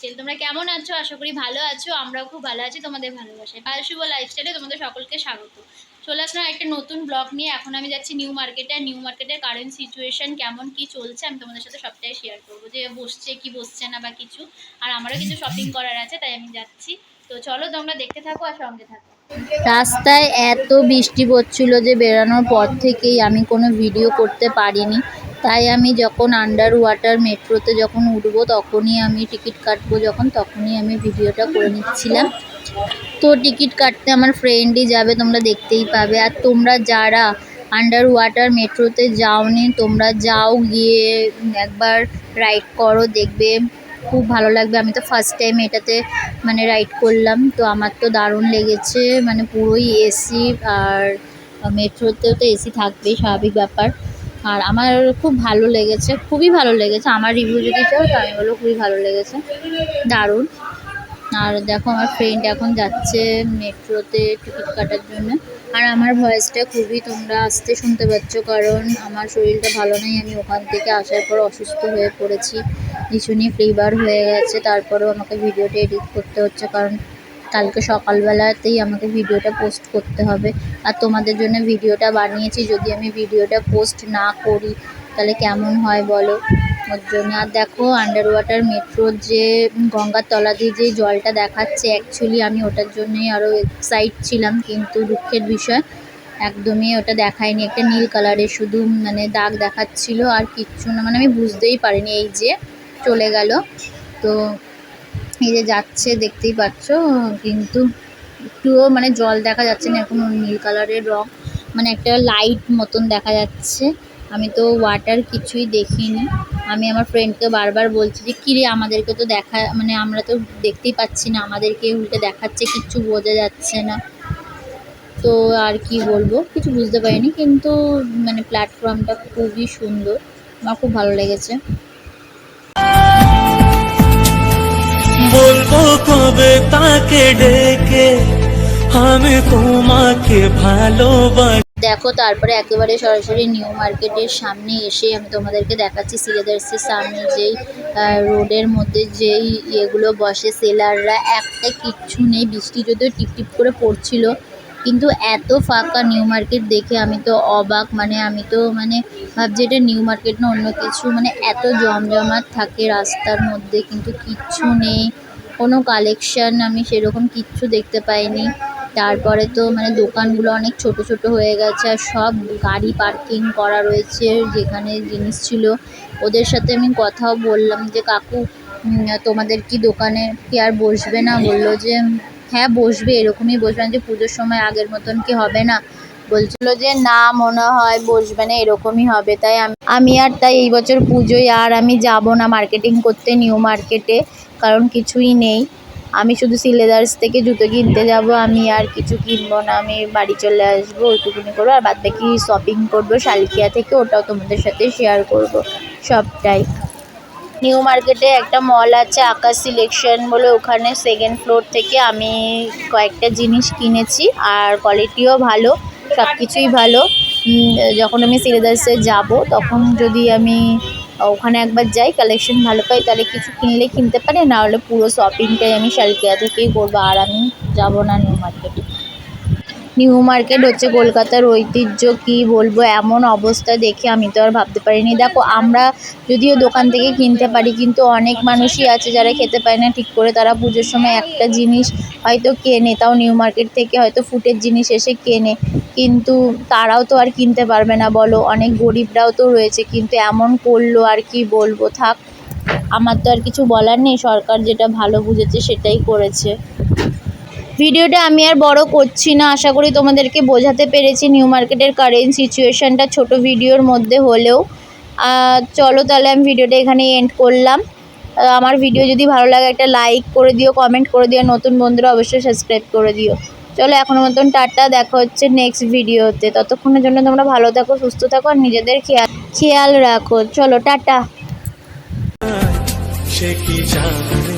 Lifestyle. তোমরা কেমন আছো? আশা করি ভালো আছো। আমরাও খুব ভালো আছি তোমাদের ভালোবাসায়। শুভ লাইফস্টাইলে তোমাদের সকলকে স্বাগত। চলে আসলাম একটা নতুন ব্লগ নিয়ে। এখন আমি যাচ্ছি নিউ মার্কেটে। আর নিউ মার্কেটের কারেন্ট সিচুয়েশন কেমন কি চলছে আমি তোমাদের সাথে সবটাই শেয়ার করবো, যে বসছে কি বসছে না বা কিছু। আর আমারও কিছু শপিং করার আছে, তাই আমি যাচ্ছি। তো চলো তোমরা দেখতে থাকো আর সঙ্গে থাকো। রাস্তায় এত বৃষ্টি পড়ছিল যে বেরানোর পর থেকেই আমি কোনো ভিডিও করতে পারিনি। তাই আমি যখন আন্ডার ওয়াটার মেট্রোতে যখন উঠবো তখনই আমি টিকিট কাটবো, তখনই আমি ভিডিওটা করে নিচ্ছিলাম। তো টিকিট কাটতে আমার ফ্রেন্ডই যাবে, তোমরা দেখতেই পাবে। আর তোমরা যারা আন্ডার ওয়াটার মেট্রোতে যাওনি তোমরা যাও, গিয়ে একবার রাইড করো, দেখবে খুব ভালো লাগবে। আমি তো ফার্স্ট টাইম এটাতে মানে রাইড করলাম, তো আমার তো দারুণ লেগেছে। মানে পুরোই এসি, আর মেট্রোতেও তো এসি থাকবেই, স্বাভাবিক ব্যাপার। আর আমার খুব ভালো লেগেছে, খুবই ভালো লেগেছে। আমার রিভিউ যদি চাও তো আমি বলবো খুবই ভালো লেগেছে, দারুণ। আর দেখো আমার ফ্রেন্ড এখন যাচ্ছে মেট্রোতে টিকিট কাটার জন্য। আর আমার ভয়েসটা খুবই তোমরা আসতে শুনতে পাচ্ছ, কারণ আমার শরীরটা ভালো নেই। আমি ওখান থেকে আসার পর অসুস্থ হয়ে পড়েছি, ভীষণই ফিভার হয়ে গেছে। তারপরেও আমাকে ভিডিওটা এডিট করতে হচ্ছে, কারণ কালকে সকালবেলাতেই আমাকে ভিডিওটা পোস্ট করতে হবে। আর তোমাদের জন্য ভিডিওটা বানিয়েছি, যদি আমি ভিডিওটা পোস্ট না করি তাহলে কেমন হয় বলো, ওর জন্য। আর দেখো আন্ডার ওয়াটার মেট্রোর যে গঙ্গার তলা দিয়ে যে জলটা দেখাচ্ছে, অ্যাকচুয়ালি আমি ওটার জন্যই আরও এক্সাইট ছিলাম, কিন্তু দুঃখের বিষয় একদমই ওটা দেখায়নি। একটা নীল কালারের শুধু মানে দাগ দেখাচ্ছিল, আর কিচ্ছু না। মানে আমি বুঝতেই পারিনি। এই যে চলে গেল, তো এই যে যাচ্ছে দেখতেই পাচ্ছ, কিন্তু একটুও মানে জল দেখা যাচ্ছে না, এখন নীল কালারের রং, মানে একটা লাইট মতন দেখা যাচ্ছে। আমি তো ওয়াটার কিছুই দেখিনি। আমি আমার ফ্রেন্ডকে বারবার বলছি যে কিরে আমাদেরকে তো দেখা, মানে আমরা তো দেখতেই পাচ্ছি না, আমাদেরকে উল্টে দেখাচ্ছে, কিচ্ছু বোঝা যাচ্ছে না। তো আর কি বলবো, কিছু বুঝতে পারিনি, কিন্তু মানে প্ল্যাটফর্মটা খুবই সুন্দর, আমার খুব ভালো লেগেছে। বলবো কবে তাকে ডেকে আমি তোমাকে ভালোবাসি। দেখো তারপরে একেবারে সরাসরি নিউ মার্কেটের সামনে এসে আমি তোমাদেরকে দেখাচ্ছি সিলেদার্সের সামনে যেই রোডের মধ্যে যেই ইয়েগুলো বসে সেলাররা, একটা কিচ্ছু নেই। বৃষ্টি যদিও টিপটিপ করে পড়ছিল, কিন্তু এত ফাঁকা নিউ মার্কেট দেখে আমি তো অবাক। মানে আমি তো মানে ভাবছি এটা নিউ মার্কেট না অন্য কিছু, মানে এত জমজমাট থাকে রাস্তার মধ্যে, কিন্তু কিচ্ছু নেই, কোনো কালেকশান আমি সেরকম কিচ্ছু দেখতে পাইনি। তারপরে তো মানে দোকানগুলো অনেক ছোট ছোট হয়ে গেছে, আর সব গাড়ি পার্কিং করা রয়েছে যেখানে জিনিস ছিল। ওদের সাথে আমি কথাও বললাম যে কাকু তোমাদের কি দোকানে কি আর বসবে না? বললো যে হ্যাঁ বসবে, এরকমই বসবে না, যে পুজোর সময় আগের মতন কি হবে না? বলছিল যে না মনে হয় বসবে না, এরকমই হবে। তাই আমি আর তাই এই বছর পুজোয় আর আমি যাব না মার্কেটিং করতে নিউ মার্কেটে, কারণ কিছুই নেই। আমি শুধু সিলেদার্স থেকে জুতো কিনতে যাব, আমি আর কিছু কিনবো না। আমি বাড়ি চলে আসবো, ওইটুকুনি করবো, আর বাদবাকি শপিং করবো শালকিয়া থেকে, ওটাও তোমাদের সাথে শেয়ার করব সবটাই। নিউ মার্কেটে একটা মল আছে আকাশ সিলেকশন বলে, ওখানে সেকেন্ড ফ্লোর থেকে আমি কয়েকটা জিনিস কিনেছি, আর কোয়ালিটিও ভালো, সব কিছুই ভালো। যখন আমি সিলেদার্সে যাব তখন যদি আমি ওখানে একবার যাই, কালেকশন ভালো পাই, তাহলে কিছু কিনলে কিনতে পারে, না হলে পুরো শপিংটাই আমি শালকিয়া থেকেই করবো, আর আমি যাব না নিউ মার্কেটে। নিউ মার্কেট হচ্ছে কলকাতার ঐতিহ্য, কি বলবো, এমন অবস্থা দেখে আমি তো আর ভাবতে পারিনি। দেখো আমরা যদিও দোকান থেকে কিনতে পারি, কিন্তু অনেক মানুষই আছে যারা খেতে পারে না ঠিক করে, তারা পুজোর সময় একটা জিনিস হয়তো কেনে, তাও নিউ মার্কেট থেকে হয়তো ফুটের জিনিস এসে কেনে, কিন্তু তারাও তো আর কিনতে পারবে না বলো, অনেক গরিবরাও তো রয়েছে। কিন্তু এমন করলো, আর কি বলবো, থাক, আমার তো আর কিছু বলার নেই, সরকার যেটা ভালো বুঝেছে সেটাই করেছে। ভিডিওটা আমি আর বড় করছি না, আশা করি তোমাদেরকে বোঝাতে পেরেছি নিউ মার্কেটের কারেন্ট সিচুয়েশানটা ছোট ভিডিওর মধ্যে হলেও। চলো তাহলে আমি ভিডিওটা এখানেই এন্ড করলাম। আমার ভিডিও যদি ভালো লাগে একটা লাইক করে দিও, কমেন্ট করে দিও, নতুন বন্ধুরা অবশ্যই সাবস্ক্রাইব করে দিও। চলো এখনের মতন টাটা, দেখা হচ্ছে নেক্সট ভিডিওতে। ততক্ষণের জন্য তোমরা ভালো থাকো, সুস্থ থাকো, আর নিজেদের খেয়াল রাখো। চলো টাটা। সে কি জানে